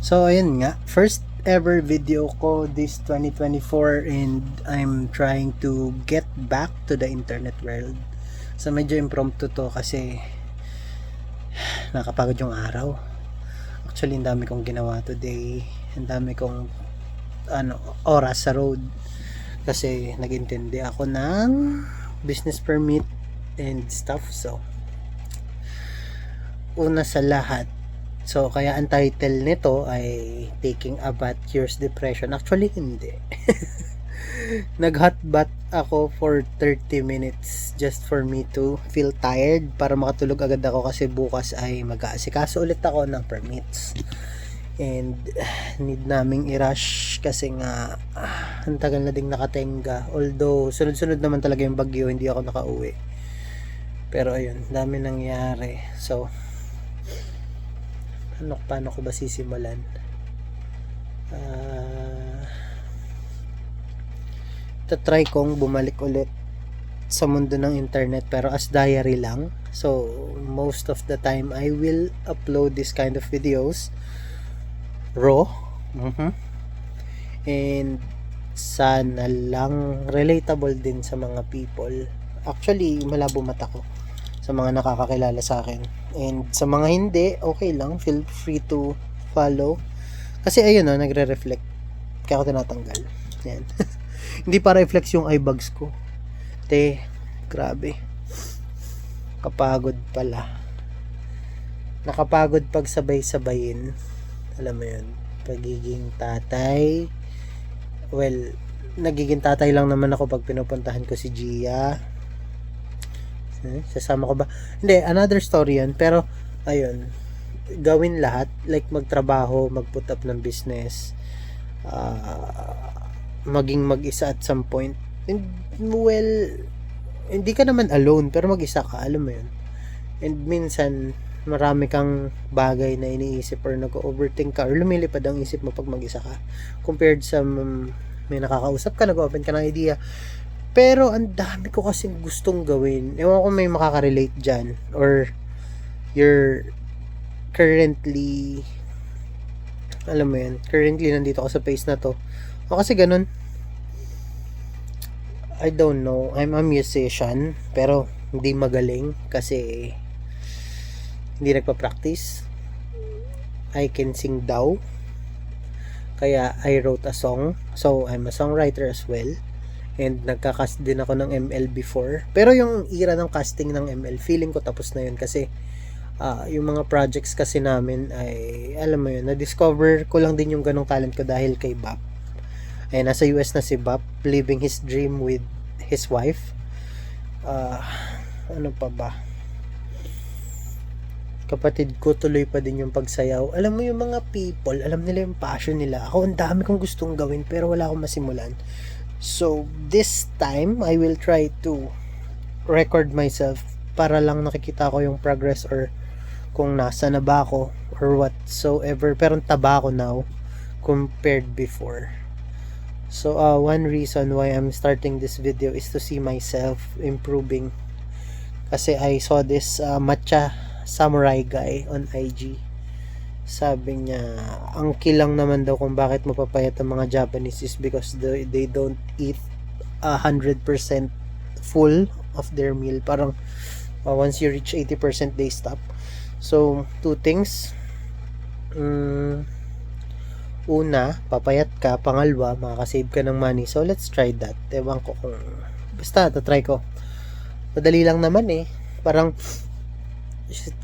So ayun nga, first ever video ko this 2024 and I'm trying to get back to the internet world. So medyo impromptu to kasi nakapagod yung araw. Actually, ang dami kong ginawa today. Ang dami kong oras sa road kasi nag-intindi ako ng business permit and stuff. So una sa lahat, so kaya ang title nito ay Taking a Bath Cures Depression. Actually hindi. Nag-hot bath ako for 30 minutes just for me to feel tired para makatulog agad ako kasi bukas ay mag-aasikaso ulit ako ng permits. And need naming i-rush kasi nga ang tagal na ding nakatenga. Although sunod-sunod naman talaga yung bagyo, hindi ako nakauwi. Pero ayun, dami nangyari. So paano ko ba sisimulan? Try kong bumalik ulit sa mundo ng internet pero as diary lang. So most of the time I will upload this kind of videos raw. And sana lang relatable din sa mga people. Actually, malabo mata ko sa mga nakakakilala sa akin. And sa mga hindi, okay lang. Feel free to follow. Kasi ayun nagre-reflect. Kaya ako tinatanggal. Yan. Hindi para reflex yung eye bags ko. Grabe. Kapagod pala. Nakapagod pag sabay-sabayin. Alam mo yun. Pagiging tatay. Well, nagiging tatay lang naman ako pag pinupuntahan ko si Gia. Sasama ko ba? Hindi, another story yan. Pero, ayun, gawin lahat. Like, magtrabaho, mag-put up ng business. Maging mag-isa at some point. And, well, hindi ka naman alone, pero mag-isa ka, alam mo yun. And minsan, marami kang bagay na iniisip or nag-overthink ka or lumilipad ang isip mo pag mag-isa ka. Compared sa may nakakausap ka, nag-open ka ng idea. Pero ang dami ko kasing gustong gawin. Ewan ko may makaka-relate dyan. Or you're currently, alam mo yan, currently nandito ako sa place na to. O kasi ganun. I don't know. I'm a musician. Pero hindi magaling. Kasi hindi nagpa-practice. I can sing daw. Kaya I wrote a song. So I'm a songwriter as well. And nagka-cast din ako ng ML before. Pero yung era ng casting ng ML, feeling ko tapos na yun kasi yung mga projects kasi namin ay, alam mo yun, na-discover ko lang din yung ganong talent ko dahil kay Bap. Ay, nasa US na si Bap, living his dream with his wife. Ano pa ba? Kapatid ko tuloy pa din yung pagsayaw. Alam mo yung mga people, alam nila yung passion nila. Ako, ang dami kong gustong gawin pero wala akong masimulan. So, this time, I will try to record myself para lang nakikita ko yung progress or kung nasa na ba ako or whatsoever. Pero taba ako now compared before. So, one reason why I'm starting this video is to see myself improving. Kasi I saw this matcha samurai guy on IG. Sabi niya, ang kilang naman daw kung bakit mapapayat ang mga Japanese is because they don't eat 100% full of their meal. Parang once you reach 80% they stop. So, two things. Una, papayat ka. Pangalawa, makakasave ka ng money. So, let's try that. Ewan ko kung basta, tatry ko. Madali lang naman Parang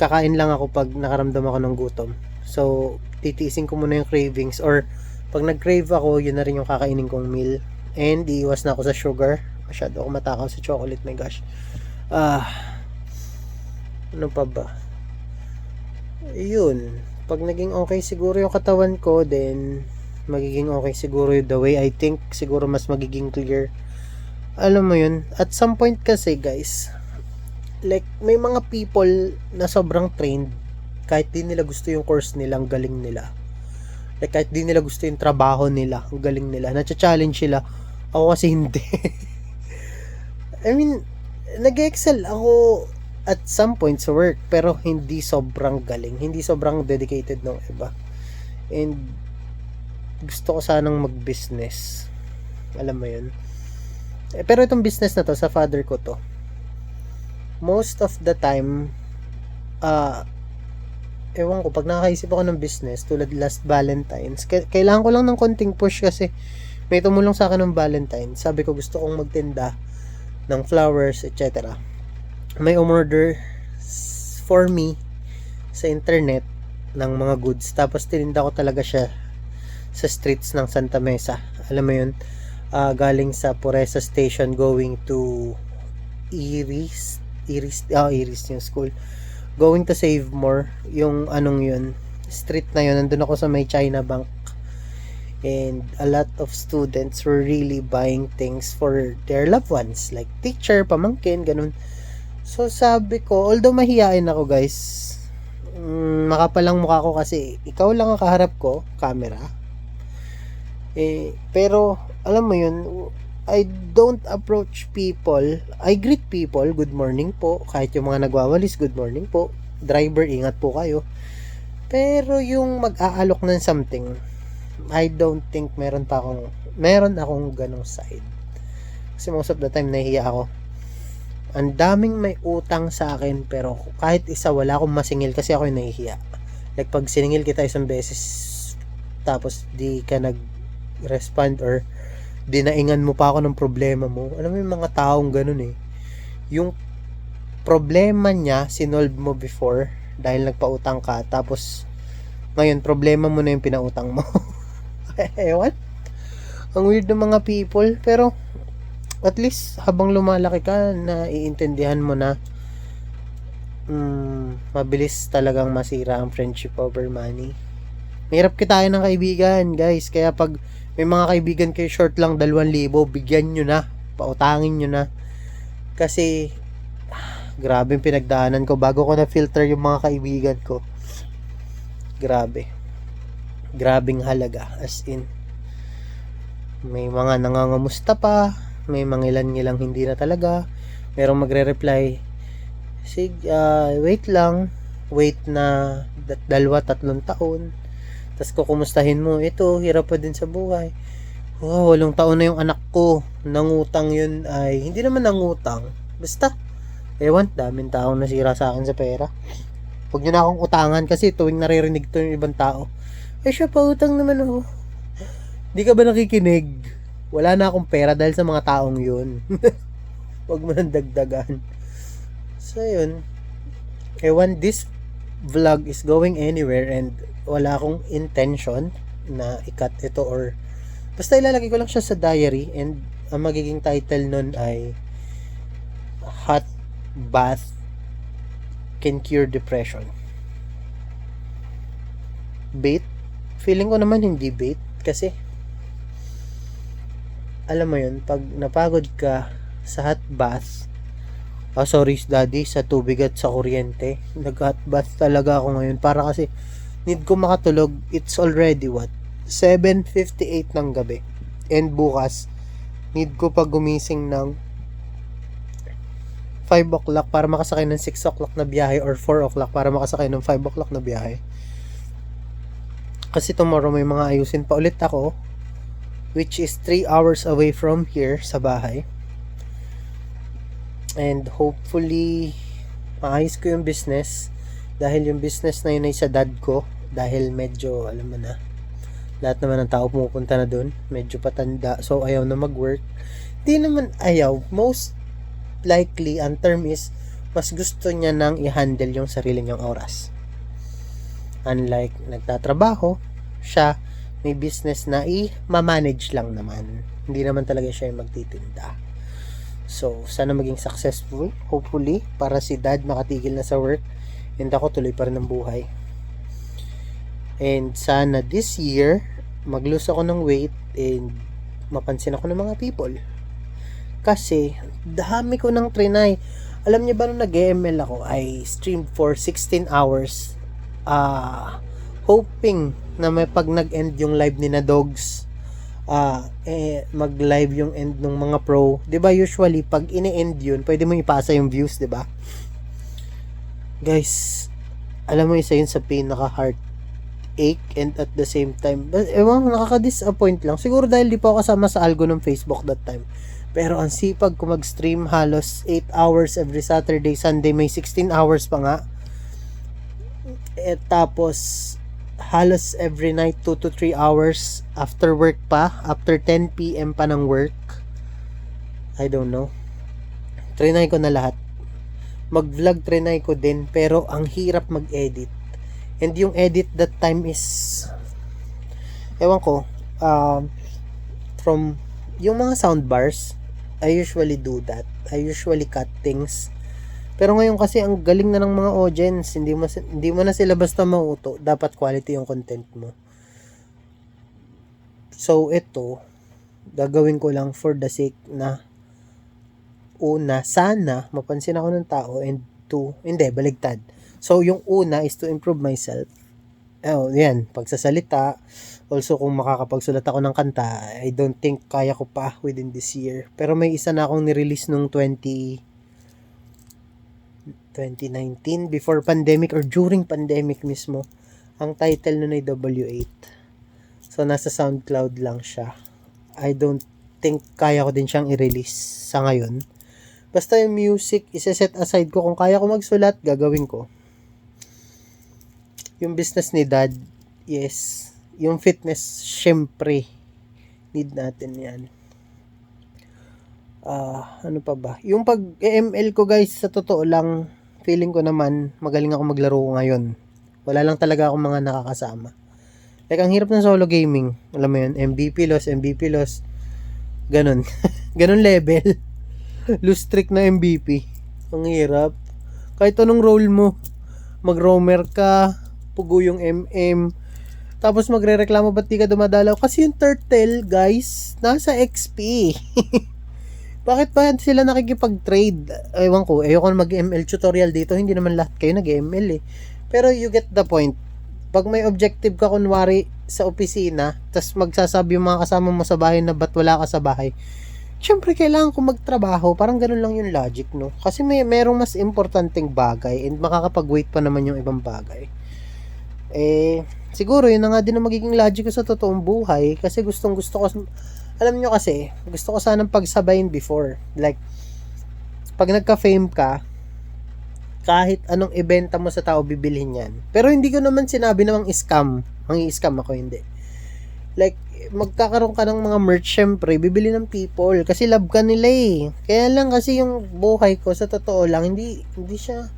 kakain lang ako pag nakaramdam ako ng gutom. So, titiisin ko muna yung cravings or pag nag-crave ako, yun na rin yung kakainin kong meal. And iiwas na ako sa sugar. Masyado ako matakaw sa chocolate, my gosh. Ano pa ba? Yun. Pag naging okay siguro yung katawan ko, then magiging okay siguro the way I think. Siguro mas magiging clear. Alam mo yun, at some point kasi guys, like may mga people na sobrang trained kahit di nila gusto yung course nila, ang galing nila. Like kahit di nila gusto yung trabaho nila, ang galing nila. Nacha-challenge sila. Ako kasi hindi. I mean, nag-excel ako at some point sa work, pero hindi sobrang galing. Hindi sobrang dedicated ng iba. And gusto ko sanang mag-business. Alam mo yun. Pero itong business na to, sa father ko to. Most of the time, ewan ko, pag nakakaisip ako ng business, tulad last Valentine's, kailangan ko lang ng konting push kasi may tumulong sa akin ng Valentine's. Sabi ko, gusto kong magtinda ng flowers, etc. May umorder for me sa internet ng mga goods. Tapos tininda ko talaga siya sa streets ng Santa Mesa. Alam mo yun, galing sa Puresa Station going to Iris yung school. Going to Save More, yung anong yun, street na yun, nandun ako sa may China Bank. And a lot of students were really buying things for their loved ones, like teacher, pamangkin, ganun. So sabi ko, although mahihain ako guys, makapalang mukha ko kasi ikaw lang ang kaharap ko, camera. Pero alam mo yun, I don't approach people. I greet people, good morning po. Kahit yung mga nagwawalis, good morning po. Driver, ingat po kayo. Pero yung mag-aalok ng something, I don't think meron akong ganong side. Kasi most of the time nahihiya ako. Ang daming may utang sa akin, pero kahit isa wala akong masingil kasi ako yung nahihiya. Like pag siningil kita isang beses, tapos di ka nag-respond or dinaingan mo pa ako ng problema mo. Alam mo yung mga taong ganun eh. Yung problema niya, sinolve mo before dahil nagpautang ka. Tapos, ngayon, problema mo na yung pinautang mo. Ewan. Ang weird ng mga people. Pero, at least, habang lumalaki ka, naiintindihan mo na mabilis talagang masira ang friendship over money. Mahirap kitain ng kaibigan, guys. Kaya pag may mga kaibigan kayo short lang 2,000, bigyan nyo na, pautangin nyo na. Kasi grabe yung pinagdaanan ko bago ko na filter yung mga kaibigan ko. Grabing halaga, as in may mga nangangamusta pa, may mga ilan hindi na talaga, merong magre-reply, wait na 2-3 taon. Tapos kukumustahin mo, ito, hirap pa din sa buhay. 8 taon na yung anak ko. Nangutang yun ay, hindi naman nangutang. Basta, ewan, daming taong nasira sa akin sa pera. Huwag nyo na akong utangan kasi tuwing naririnig to yung ibang tao. Siya pa utang naman ako. Di ka ba nakikinig? Wala na akong pera dahil sa mga taong yun. Huwag mo nang dagdagan. So yun. Ewan, this vlog is going anywhere and wala akong intention na i-cut ito or basta ilalagay ko lang siya sa diary and ang magiging title nun ay Hot Bath Can Cure Depression. Bait? Feeling ko naman hindi bait kasi alam mo yun, pag napagod ka sa hot bath, sorry daddy, sa tubig at sa kuryente, nag-hot bath talaga ako ngayon para kasi need ko makatulog. It's already 7:58 ng gabi. And bukas, need ko pa gumising ng 5 o'clock para makasakay ng 6 o'clock na biyahe or 4 o'clock para makasakay ng 5 o'clock na biyahe. Kasi tomorrow may mga ayusin pa ulit ako, which is 3 hours away from here sa bahay. And hopefully, maayos ko yung business dahil yung business na yun ay sa dad ko. Dahil medyo, alam mo na, lahat naman ng tao pumupunta na dun, medyo patanda, so ayaw na mag-work. Di naman ayaw, most likely, ang term is, mas gusto niya nang i-handle yung sarili niyang oras. Unlike, nagtatrabaho, siya, may business na i-manage lang naman. Hindi naman talaga siya yung magtitinda. So, sana maging successful, hopefully, para si dad makatigil na sa work, and ako tuloy pa rin ang buhay. And sana this year, mag-lose ako ng weight and mapansin ako ng mga people. Kasi, dami ko ng trinay. Alam niyo ba nung nag-ML ako, I streamed for 16 hours. Hoping na may pag nag-end yung live ni na Dogs, mag-live yung end ng mga pro. 'Di ba usually, pag ini-end yun, pwede mo ipasa yung views, 'di ba? Guys, alam mo isa yun sa pinaka-heart ache and at the same time, ewan, nakaka-disappoint lang. Siguro dahil di pa ako kasama sa algo ng Facebook that time. Pero ang sipag ko mag-stream halos 8 hours every Saturday, Sunday, may 16 hours pa nga. Tapos halos every night 2 to 3 hours after work pa, after 10 PM pa ng work. I don't know. Trinay ko na lahat. Mag-vlog trinay ko din, pero ang hirap mag-edit. And yung edit that time is, ewan ko, from yung mga soundbars, I usually do that. I usually cut things. Pero ngayon kasi ang galing na ng mga audience, hindi mo na sila basta mauto, dapat quality yung content mo. So ito, gagawin ko lang for the sake na una, sana mapansin ako ng tao, and two, hindi, baligtad. So yung una is to improve myself. Yan, pagsasalita. Also, kung makakapagsulat ako ng kanta, I don't think kaya ko pa within this year. Pero may isa na akong nirelease nung 2019, before pandemic or during pandemic mismo. Ang title nun ay W8. So, nasa SoundCloud lang siya. I don't think kaya ko din siyang i-release sa ngayon. Basta yung music, isa-set aside ko. Kung kaya ko magsulat, gagawin ko. Yung business ni Dad, yes. Yung fitness, syempre, need natin yan. Ano pa ba? Yung pag-ML ko, guys, sa totoo lang, feeling ko naman, magaling ako maglaro ngayon. Wala lang talaga akong mga nakakasama. Like, ang hirap ng solo gaming. Alam mo yun, MVP loss. Ganon. Ganon level. Lose streak na MVP. Ang hirap. Kahit anong role mo. Mag-roamer ka, pugo yung MM, tapos magre-reklamo ba't di ka dumadalaw? Kasi yung turtle, guys, nasa XP. Bakit ba sila nakikipag-trade? Ewan ko, ayoko na mag-ML tutorial dito. Hindi naman lahat kayo nag-ML eh. Pero you get the point. Pag may objective ka kunwari sa opisina, tas magsasabi yung mga kasama mo sa bahay na ba't wala ka sa bahay, syempre kailangan ko magtrabaho. Parang ganun lang yung logic, no? Kasi merong mas importanteng bagay and makakapag-wait pa naman yung ibang bagay. Siguro yun na nga din ang magiging logic ko sa totoong buhay. Kasi gustong gusto ko, alam nyo kasi, gusto ko sanang pagsabayin before. Like, pag nagka-fame ka, kahit anong ibenta mo sa tao, bibilhin yan. Pero hindi ko naman sinabi na scam. Mangi-scam ako, hindi. Like, magkakaroon ka ng mga merch, syempre, bibili ng people. Kasi love ka nila eh. Kaya lang kasi yung buhay ko, sa totoo lang, hindi siya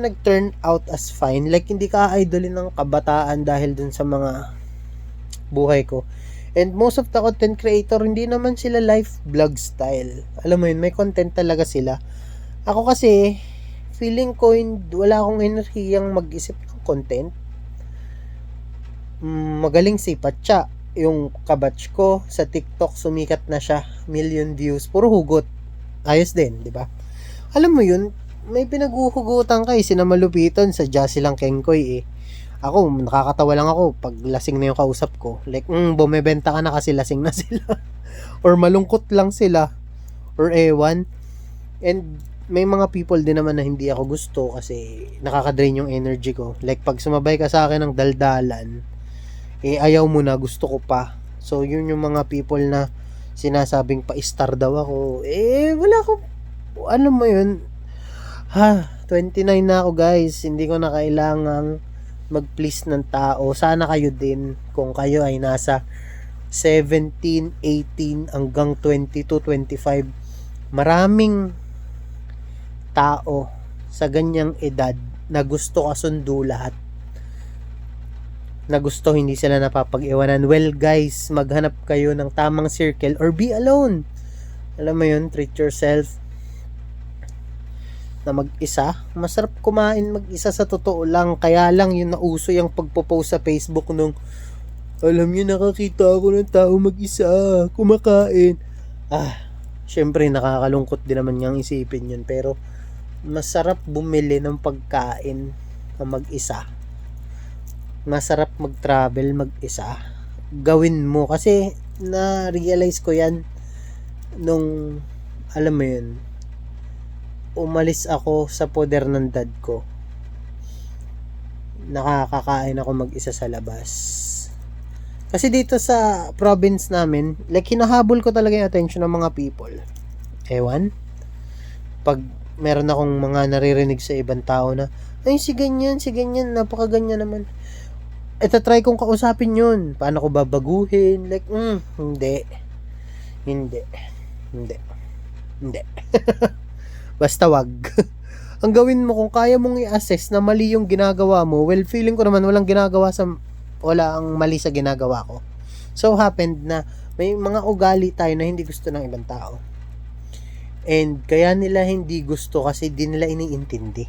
nag-turn out as fine. Like, hindi ka idolin ng kabataan dahil dun sa mga buhay ko. And most of the content creator, hindi naman sila life vlog style. Alam mo yun, may content talaga sila. Ako kasi, feeling ko, wala akong enerhiyang mag-isip ng content. Magaling si Patcha. Yung kabatch ko sa TikTok, sumikat na siya. 1 million views. Puro hugot. Ayos din, di ba? Alam mo yun, may pinaghuhugutan kay sinamalupitan sa Jassy lang Kengkoy eh. Ako, nakakatawa lang ako pag lasing na yung kausap ko. Like, bumebenta ka na kasi lasing na sila. Or malungkot lang sila. Or ewan. And may mga people din naman na hindi ako gusto kasi nakaka-drain yung energy ko. Like, pag sumabay ka sa akin ng daldalan, ayaw mo na, gusto ko pa. So, yun yung mga people na sinasabing pa-star daw ako. Wala ko, ano mo yun, 29 na ako, guys. Hindi ko na kailangang mag-please ng tao. Sana kayo din, kung kayo ay nasa 17, 18 hanggang 22, 25. Maraming tao sa ganyang edad na gusto kasundo lahat. Na gusto hindi sila napapag-iwanan. Well, guys, maghanap kayo ng tamang circle or be alone. Alam mo yun, treat yourself. Na mag-isa, masarap kumain mag-isa sa totoo lang. Kaya lang yun nauso yung pagpo-post sa Facebook nung, alam nyo, nakakita ako ng tao mag-isa kumakain. Syempre nakakalungkot din naman niyang isipin yun, pero masarap bumili ng pagkain na mag-isa. Masarap mag-travel mag-isa. Gawin mo, kasi na-realize ko yan nung, alam mo yun, umalis ako sa poder ng dad ko. nakakakain ako mag-isa sa labas. Kasi dito sa province namin, like hinahabol ko talaga yung attention ng mga people. Ewan. Pag meron akong mga naririnig sa ibang tao na, ay si ganyan, napakaganyan naman. Ito try kong kausapin yun. Paano ko babaguhin? Like, hindi. Basta wag. Ang gawin mo kung kaya mong i-assess na mali yung ginagawa mo, well, feeling ko naman wala ang mali sa ginagawa ko. So happened na may mga ugali tayo na hindi gusto ng ibang tao. And kaya nila hindi gusto kasi di nila iniintindi.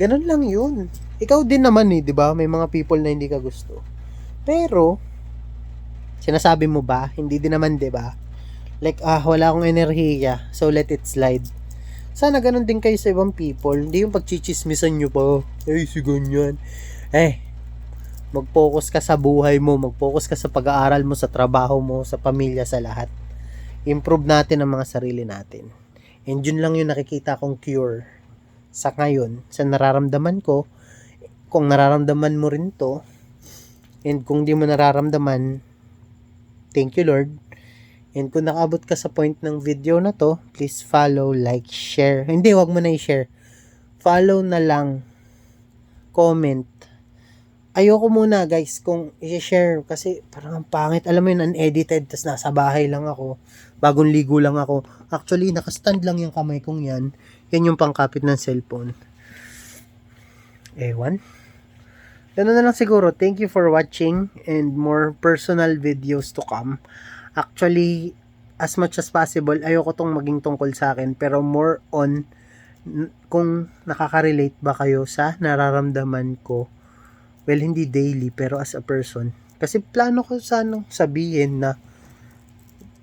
Ganun lang yun. Ikaw din naman di ba? May mga people na hindi ka gusto. Pero sinasabi mo ba? Hindi din naman, di ba? Like, wala akong enerhiya, so let it slide. Sana ganun din kayo sa ibang people. Hindi yung pagchichismisan nyo pa. Ay, si ganyan. Mag-focus ka sa buhay mo. Mag-focus ka sa pag-aaral mo, sa trabaho mo, sa pamilya, sa lahat. Improve natin ang mga sarili natin. And yun lang yung nakikita kong cure sa ngayon, sa nararamdaman ko. Kung nararamdaman mo rin to, and kung di mo nararamdaman, thank you Lord. And kung nakaabot ka sa point ng video na to, please follow, like, share. Hindi, wag mo na i-share. Follow na lang. Comment. Ayoko muna guys kung i-share kasi parang ang pangit. Alam mo yun, unedited. Tas nasa bahay lang ako. Bagong ligo lang ako. Actually, nakastand lang yung kamay kong yan. Yan yung pangkapit ng cellphone. Ewan. Ganun na lang siguro. Thank you for watching and more personal videos to come. Actually, as much as possible, ayoko tong maging tungkol sa akin, pero more on kung nakaka-relate ba kayo sa nararamdaman ko. Well, hindi daily, pero as a person. Kasi plano ko sanang sabihin na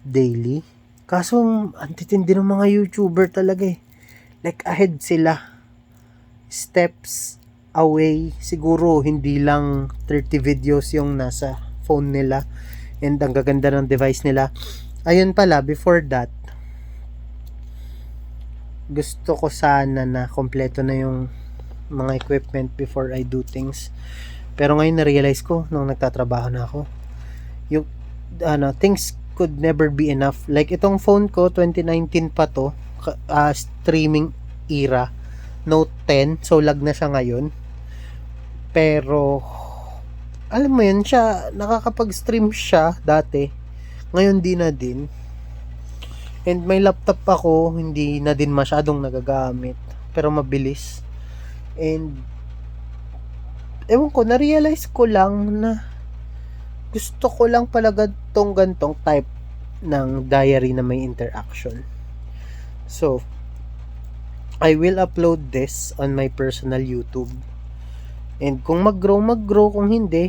daily. Kaso, antitindi ng mga YouTuber talaga eh. Like, ahead sila. Steps away. Siguro, hindi lang 30 videos yung nasa phone nila. And ang gaganda ng device nila. Ayun pala, before that, gusto ko sana na kompleto na yung mga equipment before I do things. Pero ngayon na-realize ko nung nagtatrabaho na ako, yung things could never be enough. Like itong phone ko 2019 pa to, streaming era, Note 10, so lag na siya ngayon. Pero alam mo yun, siya nakakapag-stream siya dati. Ngayon di na din. And may laptop ako, hindi na din masyadong nagagamit, pero mabilis. And ewan ko, na-realize ko lang na gusto ko lang pala gantong type ng diary na may interaction. So, I will upload this on my personal YouTube. And kung mag-grow, kung hindi.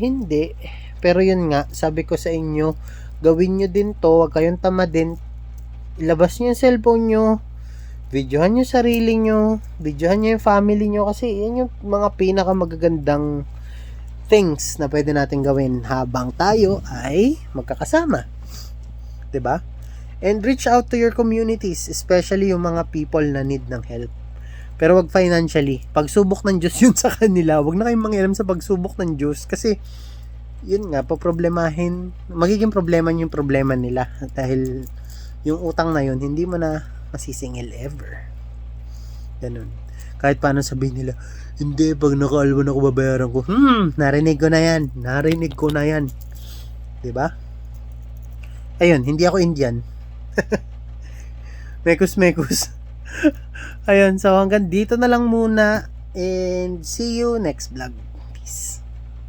Pero yun nga, sabi ko sa inyo, gawin nyo din to, huwag kayong tamadin. Ilabas nyo yung cellphone nyo, videohan nyo sarili nyo, videohan nyo yung family nyo, kasi yan yung mga pinaka magagandang things na pwede natin gawin habang tayo ay magkakasama. 'Di ba? And reach out to your communities, especially yung mga people na need ng help. Pero wag financially. Pagsubok ng Diyos yun sa kanila. Wag na kayong mangialam sa pagsubok ng Diyos kasi yun nga, magiging problema yung problema nila dahil yung utang na yun, hindi mo na masisingil ever. Ganun. Kahit paano sabihin nila, hindi, pag nakaalwan ako, babayaran ko. Narinig ko na yan. Diba? Ayun, hindi ako Indian. Mekus. Ayun, so hanggang dito na lang muna. And see you next vlog. Peace.